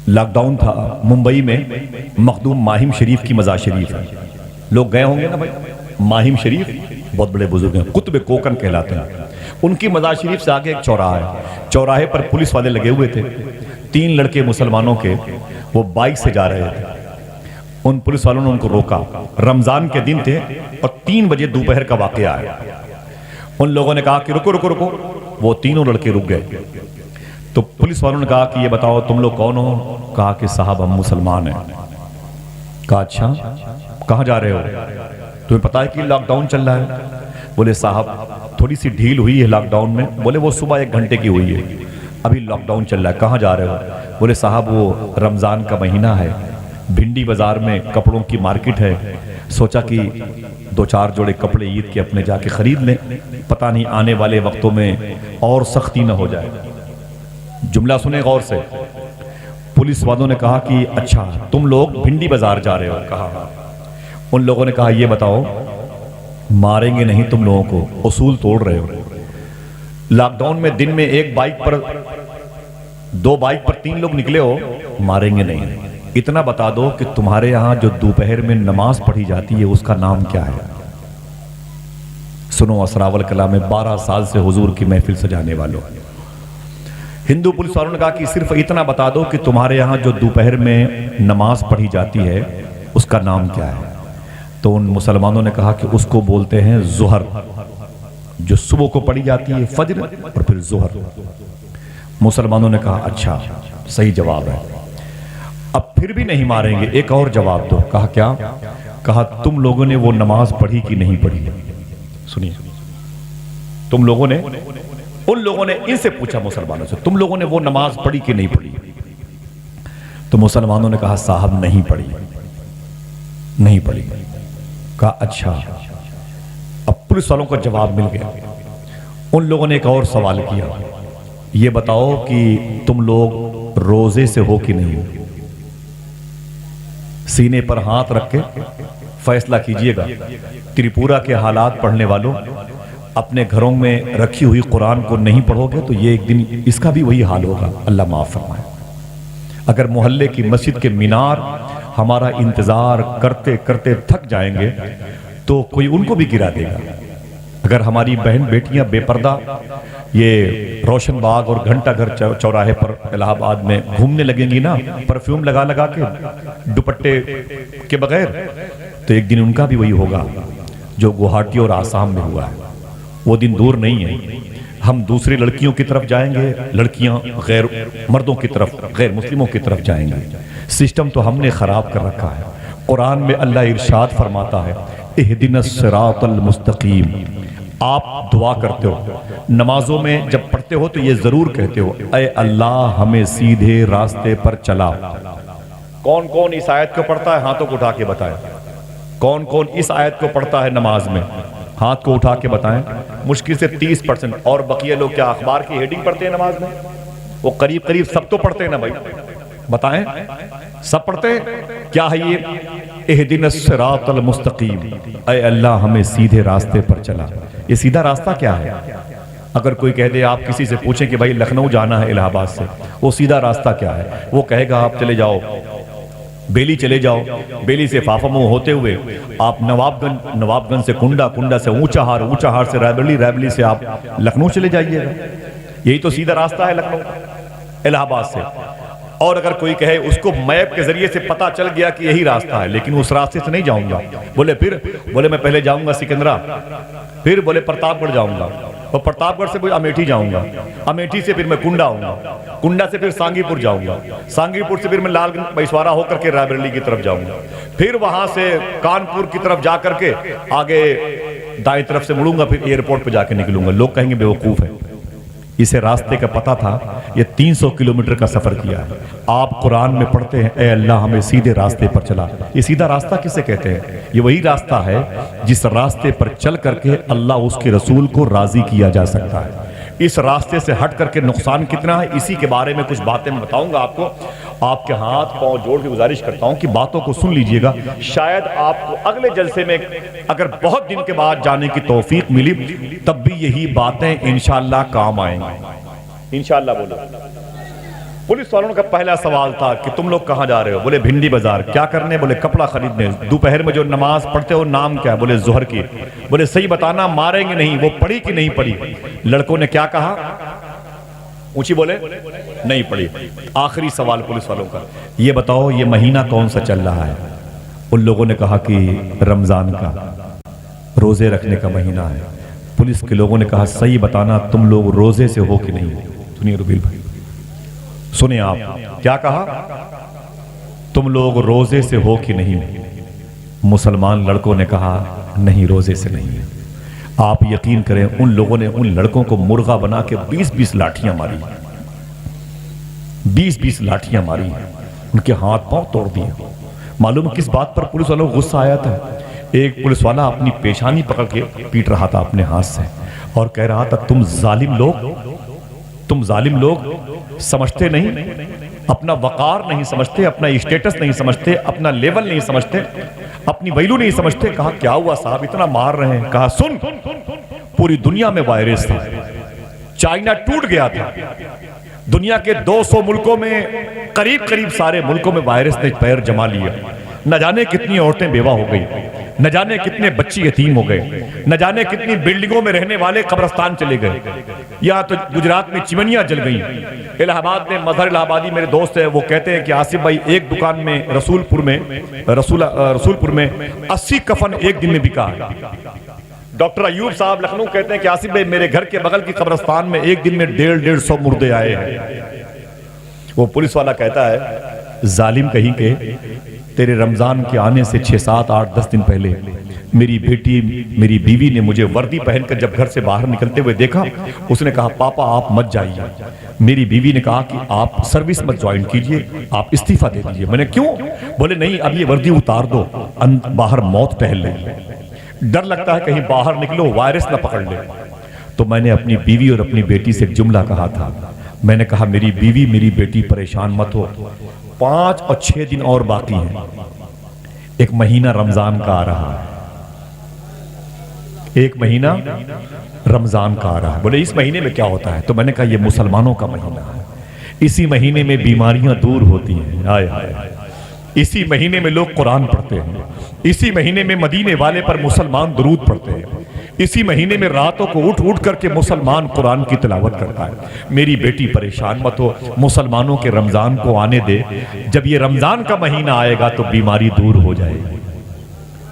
Lockdown था मुंबई में, मखदूम माहिम शरीफ की मज़ार शरीफ है, लोग गए होंगे ना भाई। माहिम शरीफ बहुत बड़े बुजुर्ग हैं, कुतुब कोकन कहलाते हैं। उनकी मज़ार शरीफ से आगे एक चौराहा है, चौराहे पर पुलिस वाले लगे हुए थे। 3 लड़के मुसलमानों के, वो बाइक से जा रहे थे। उन पुलिस वालों ने उनको रोका। रमजान के दिन थे और 3 बजे दोपहर का वाकया है। उन लोगों ने कहा कि रुको रुको रुको, वो तीनों लड़के रुक गए। तो पुलिस वालों ने कहा कि ये बताओ तुम लोग कौन हो? कहा कि साहब हम मुसलमान हैं। कहा अच्छा, कहाँ जा रहे हो? तुम्हें पता है कि लॉकडाउन चल रहा है? बोले साहब थोड़ी सी ढील हुई है लॉकडाउन में। बोले वो सुबह 1 घंटे की हुई है, अभी लॉकडाउन चल रहा है। कहाँ जा रहे हो? बोले साहब वो रमजान का महीना है, भिंडी बाजार में कपड़ों की मार्केट है, सोचा कि 2-4 जोड़े कपड़े ईद के अपने जाके खरीद लें, पता नहीं आने वाले वक्तों में और सख्ती न हो जाए। जुमला सुने गौर से। पुलिस वालों ने कहा कि अच्छा तुम लोग भिंडी बाजार जा रहे हो? कहा। उन लोगों ने कहा ये बताओ, मारेंगे नहीं तुम लोगों को, उसूल तोड़ रहे हो। लॉकडाउन में दिन में 1 बाइक पर 2 बाइक पर 3 लोग निकले हो, मारेंगे नहीं। इतना बता दो कि तुम्हारे यहां जो दोपहर में नमाज पढ़ी जाती है उसका नाम क्या है? सुनो असरावल कला में 12 साल से हुजूर की महफिल सजाने वालों। हिंदू पुलिस वालों ने कहा कि सिर्फ इतना बता दो कि तुम्हारे यहां जो दोपहर में नमाज पढ़ी जाती है उसका नाम क्या है? तो उन मुसलमानों ने कहा कि उसको बोलते हैं ज़ुहर, जो सुबह को पढ़ी जाती है, फज्र और फिर ज़ुहर। मुसलमानों ने कहा अच्छा सही जवाब है, अब फिर भी नहीं मारेंगे, एक और जवाब दो। कहा क्या? कहा तुम लोगों ने वो नमाज पढ़ी कि नहीं पढ़ी? सुनिए, तुम लोगों ने, उन लोगों ने इनसे पूछा मुसलमानों से, तुम लोगों ने वो नमाज पढ़ी कि नहीं पढ़ी? तो मुसलमानों ने कहा साहब नहीं पढ़ी, नहीं पढ़ी। कहा अच्छा। अब पुलिस वालों को जवाब मिल गया। उन लोगों ने एक और सवाल किया, ये बताओ कि तुम लोग रोजे से हो कि नहीं? सीने पर हाथ रख के फैसला कीजिएगा। त्रिपुरा के हालात पढ़ने वालों, अपने घरों में रखी हुई कुरान को नहीं पढ़ोगे तो ये एक दिन इसका भी वही हाल होगा, अल्लाह माफ फरमाए। अगर मोहल्ले की मस्जिद के मीनार हमारा इंतजार करते करते थक जाएंगे तो कोई उनको भी गिरा देगा। अगर हमारी बहन बेटियां बेपर्दा ये रोशन बाग और घंटा घर चौराहे पर इलाहाबाद में घूमने लगेंगी ना, परफ्यूम लगा लगा के, दुपट्टे के बगैर, तो एक दिन उनका भी वही होगा जो गुवाहाटी और आसाम में हुआ है। वो दिन दूर नहीं है। हम दूसरी लड़कियों की तरफ जाएंगे, लड़कियां गैर मर्दों की तरफ, गैर मुस्लिमों की तरफ जाएंगे। सिस्टम तो हमने खराब कर रखा है। कुरान में अल्लाह इरशाद फरमाता है इहदिनस सिरातल मुस्तकीम। आप दुआ करते हो, नमाजों में जब पढ़ते हो तो ये जरूर कहते हो ऐ अल्लाह हमें सीधे रास्ते पर चला। कौन कौन इस आयत को पढ़ता है? हाथों को उठा के बताएं। कौन कौन इस आयत को पढ़ता है नमाज में? हाथ को उठा के बताएं। मुश्किल से 30%। और बकिया लोग क्या अखबार की हेडिंग पढ़ते हैं नमाज में? वो करीब करीब सब तो पढ़ते हैं ना भाई, बताएं सब पढ़ते हैं? क्या है ये? इहदिनस सिरातल मुस्तकीम, ऐ अल्लाह हमें सीधे रास्ते पर चला। ये सीधा रास्ता क्या है? अगर कोई कह दे, आप किसी से पूछें कि भाई लखनऊ जाना है इलाहाबाद से, वो सीधा रास्ता क्या है? वो कहेगा आप चले जाओ बेली, चले जाओ बेली से फाफामू होते हुए आप नवाबगंज, नवाबगंज से कुंडा, कुंडा से ऊंचा हार, ऊंचा हार से रायबरेली, रायबरेली से आप लखनऊ चले जाइएगा। यही तो सीधा रास्ता है लखनऊ इलाहाबाद से। और अगर कोई कहे उसको मैप के जरिए से पता चल गया कि यही रास्ता है, लेकिन उस रास्ते से नहीं जाऊंगा, बोले फिर? बोले मैं पहले जाऊंगा सिकंदरा, फिर बोले प्रतापगढ़ जाऊंगा, और प्रतापगढ़ से अमेठी जाऊंगा, अमेठी से फिर मैं कुंडा आऊंगा, कुंडा से फिर सांगीपुर जाऊंगा, सांगीपुर से फिर मैं लालगंज बैसवारा होकर के रायबरेली की तरफ जाऊंगा, फिर वहां से कानपुर की तरफ जाकर के आगे दाएं तरफ से मुड़ूंगा, फिर एयरपोर्ट पे जाके निकलूंगा। लोग कहेंगे बेवकूफ है, इसे रास्ते का पता था, ये 300 किलोमीटर का सफर किया है। आप कुरान में पढ़ते हैं ऐ अल्लाह हमें सीधे रास्ते पर चला। ये सीधा रास्ता किसे कहते हैं? ये वही रास्ता है जिस रास्ते पर चल करके अल्लाह उसके रसूल को राजी किया जा सकता है। इस रास्ते से हट करके नुकसान कितना है, इसी के बारे में कुछ बातें मैं बताऊंगा आपको। आपके हाथ पांव जोड़ के गुजारिश करता हूं कि बातों को सुन लीजिएगा। शायद आपको अगले जलसे में अगर बहुत दिन के बाद जाने की तौफीक मिली तब भी यही बातें इंशाअल्लाह काम आएंगी। इंशाअल्लाह बोलो। पुलिस वालों का पहला सवाल था कि तुम लोग कहाँ जा रहे हो? बोले भिंडी बाजार। क्या करने? बोले कपड़ा खरीदने। दोपहर में जो नमाज पढ़ते हो नाम क्या? बोले जोहर की। बोले सही बताना, मारेंगे नहीं। वो पढ़ी कि नहीं पढ़ी? लड़कों ने क्या कहा? ऊंची बोले नहीं पढ़ी। आखिरी सवाल पुलिस वालों का, ये बताओ ये महीना कौन सा चल रहा है? उन लोगों ने कहा कि रमजान का, रोजे रखने का महीना है। पुलिस के लोगों ने कहा सही बताना, तुम लोग रोजे से हो कि नहीं? सुनिए रुबील भाई, सुनिए आप क्या कहा? तुम लोग रोजे से हो कि नहीं? मुसलमान लड़कों ने कहा नहीं, रोजे से नहीं है। आप यकीन करें, उन लोगों ने उन लड़कों को मुर्गा बना के 20-20 लाठियां मारी, 20-20 लाठियां मारी, उनके हाथ पांव तोड़ दिए। मालूम किस बात पर पुलिस वालों को गुस्सा आया था? एक पुलिस वाला अपनी पेशानी पकड़ के पीट रहा था अपने हाथ से और कह रहा था तुम जालिम लोग समझते नहीं, अपना वकार नहीं समझते, अपना स्टेटस नहीं समझते, अपना लेवल नहीं समझते, अपनी वैल्यू नहीं समझते। कहा क्या हुआ साहब, इतना मार रहे हैं? कहा सुन, पूरी दुनिया में वायरस था, चाइना टूट गया था, दुनिया के 200 मुल्कों में करीब सारे मुल्कों में वायरस ने पैर जमा लिया। न जाने कितनी औरतें बेवा हो गई, न जाने कितने बच्चे यतीम हो गए, न जाने कितनी बिल्डिंगों में रहने वाले कब्रिस्तान चले गए। यहाँ तो गुजरात में चिमनियां जल गई। इलाहाबाद में मजहर इलाहाबादी मेरे दोस्त है, वो कहते हैं कि आसिफ भाई एक दुकान में रसूलपुर में 80 कफन एक दिन में बिका है। डॉक्टर अयूब साहब लखनऊ कहते हैं कि आसिफ भाई मेरे घर के बगल की कब्रिस्तान में एक दिन में 150-150 मुर्दे आए हैं। वो पुलिस वाला कहता है जालिम कहीं के, तेरे रमजान के आने से 6, 7, 8, 10 दिन पहले मेरी बीवी ने मुझे वर्दी पहनकर जब घर से बाहर निकलते हुए देखा, उसने कहा पापा आप मत जाइए। मेरी बीवी ने कहा कि आप सर्विस मत ज्वाइन कीजिए, आप इस्तीफा दे दीजिए। मैंने क्यों? बोले नहीं, अब ये वर्दी उतार दो, बाहर मौत टहल रही है, डर लगता है कहीं बाहर निकलो वायरस ना पकड़ ले। तो मैंने अपनी बीवी और अपनी बेटी से एक जुमला कहा था। मैंने कहा मेरी बीवी मेरी बेटी परेशान मत हो, 5 और 6 दिन और बाकी हैं, एक महीना रमजान का आ रहा है, एक महीना रमजान का आ रहा है। बोले इस महीने में क्या होता है? तो मैंने कहा ये मुसलमानों का महीना है, इसी महीने में बीमारियां दूर होती हैं। हाय हाय, इसी महीने में लोग कुरान पढ़ते हैं, इसी महीने में मदीने वाले पर मुसलमान दुरूद पढ़ते हैं, इसी महीने में रातों को उठ करके मुसलमान कुरान की तिलावत करता है। मेरी बेटी परेशान मत हो, मुसलमानों के रमजान को आने दे, जब ये रमजान का महीना आएगा तो बीमारी दूर हो जाएगी।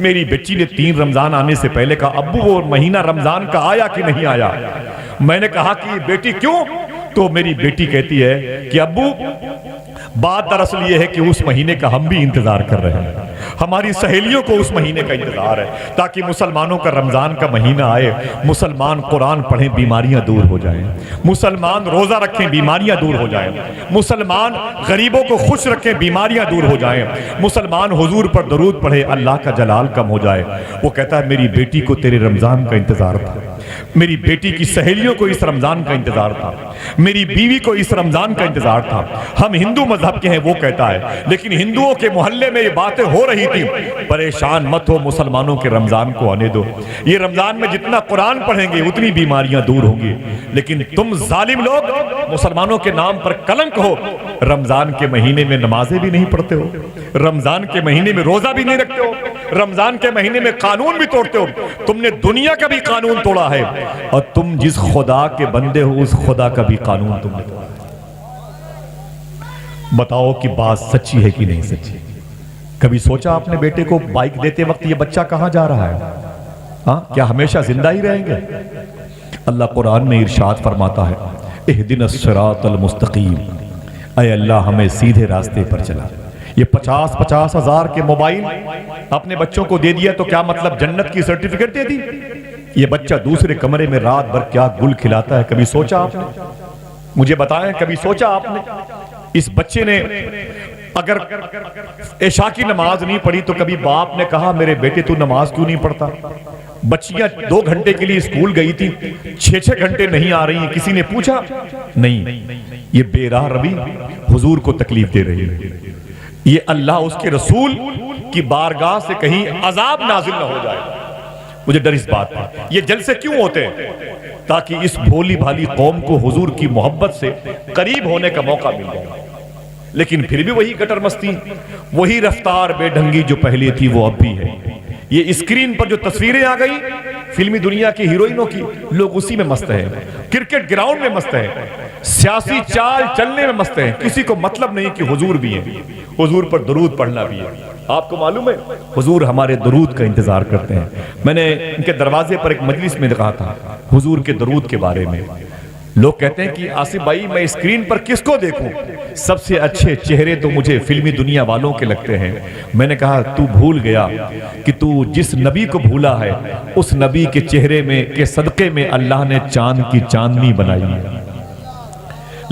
मेरी बच्ची ने 3 रमजान आने से पहले कहा अब्बू वो महीना रमजान का आया कि नहीं आया? मैंने कहा कि बेटी क्यों? तो मेरी बेटी कहती है कि अब्बू बात दरअसल ये है कि उस महीने का हम भी इंतजार कर रहे हैं, हमारी सहेलियों को उस महीने का इंतजार है ताकि मुसलमानों का रमजान का महीना आए, मुसलमान कुरान पढ़ें, बीमारियां दूर हो जाएं, मुसलमान रोजा रखें, बीमारियां दूर हो जाएं, मुसलमान गरीबों को खुश रखें, बीमारियां दूर हो जाएं, मुसलमान हुजूर पर दरूद पढ़े, अल्लाह का जलाल कम हो जाए। वो कहता है मेरी बेटी को तेरे रमजान का इंतजार था, मेरी बेटी की सहेलियों को इस रमजान का इंतजार था, मेरी बीवी को इस रमजान का इंतजार था। हम हिंदू मजहब के हैं वो कहता है, लेकिन हिंदुओं के मोहल्ले में ये बातें हो रही थी, परेशान मत हो, मुसलमानों के रमजान को आने दो, ये रमजान में जितना कुरान पढ़ेंगे उतनी बीमारियां दूर होंगी। लेकिन तुम जालिम लोग मुसलमानों के नाम पर कलंक हो, रमजान के महीने में नमाजें भी नहीं पढ़ते हो, रमजान के महीने में रोजा भी नहीं रखते हो, रमजान के महीने में कानून भी तोड़ते हो। तुमने दुनिया का भी कानून तोड़ा है और तुम जिस खुदा के बंदे हो उस खुदा का भी कानून तुमने तोड़ा। बताओ कि बात सच्ची है कि नहीं सच्ची? कभी सोचा आपने बेटे को बाइक देते वक्त ये बच्चा कहां जा रहा है? हाँ, क्या हमेशा जिंदा ही रहेंगे? अल्लाह कुरान में इरशाद फरमाता है इहदिनस सिरातल मुस्तकीम, ऐ अल्लाह हमें सीधे रास्ते पर चला। ये 50-50 हजार के मोबाइल अपने बच्चों को दे दिया तो क्या मतलब जन्नत की सर्टिफिकेट दे दी? ये बच्चा दूसरे कमरे में रात भर क्या गुल खिलाता है, कभी सोचा आपने? मुझे बताएं, कभी सोचा आपने? इस बच्चे ने अगर इशा की नमाज नहीं पढ़ी तो कभी बाप ने कहा मेरे बेटे तू नमाज क्यों नहीं पढ़ता? बच्चियां 2 घंटे के लिए स्कूल गई थी, 6-6 घंटे नहीं आ रही, किसी ने पूछा? नहीं। ये बेराह रवि हुजूर को तकलीफ दे रही है, ये अल्लाह उसके रसूल की बारगाह से कहीं अजाब नाजिल ना हो जाए। मुझे डर इस बात का। ये जलसे क्यों होते हैं? ताकि इस भोली भाली कौम को हुजूर की मोहब्बत से करीब होने का मौका मिल जाए। लेकिन फिर भी वही गटर मस्ती, वही रफ्तार बेढंगी जो पहले थी वो अब भी है। ये स्क्रीन पर जो तस्वीरें आ गई फिल्मी दुनिया की हीरोइनों की, लोग उसी में मस्त हैं, क्रिकेट ग्राउंड में मस्त है, सियासी चाल चलने में मस्त है, किसी को मतलब नहीं कि हुजूर भी है, हुजूर पर दरूद पढ़ना भी है। आपको मालूम है हुजूर हमारे दरूद का इंतजार करते हैं। मैंने इनके दरवाजे पर एक मजलिस में कहा था हुजूर के दरूद के बारे में। लोग कहते हैं कि आसिफ भाई मैं स्क्रीन पर किसको देखूं, सबसे अच्छे चेहरे तो मुझे फिल्मी दुनिया वालों के लगते हैं। मैंने कहा तू भूल गया कि तू जिस नबी को भूला है उस नबी के चेहरे में के सदके में अल्लाह ने चांद की चांदनी बनाई है।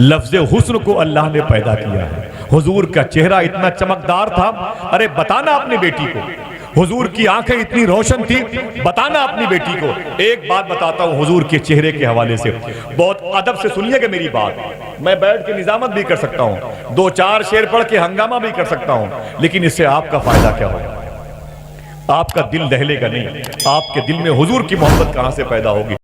लफ्ज़े हुस्न को अल्लाह ने पैदा किया है। हुजूर का चेहरा इतना चमकदार था, अरे बताना अपनी बेटी को, हुजूर की आंखें इतनी रोशन थी, बताना अपनी बेटी को। एक बात बताता हूं हुजूर के चेहरे के हवाले से, बहुत अदब से सुनिएगा मेरी बात। मैं बैठ के निजामत भी कर सकता हूं, 2-4 शेर पढ़ के हंगामा भी कर सकता हूं, लेकिन इससे आपका फायदा क्या होगा? आपका दिल दहलेगा नहीं, आपके दिल में हुजूर की मोहब्बत कहां से पैदा होगी?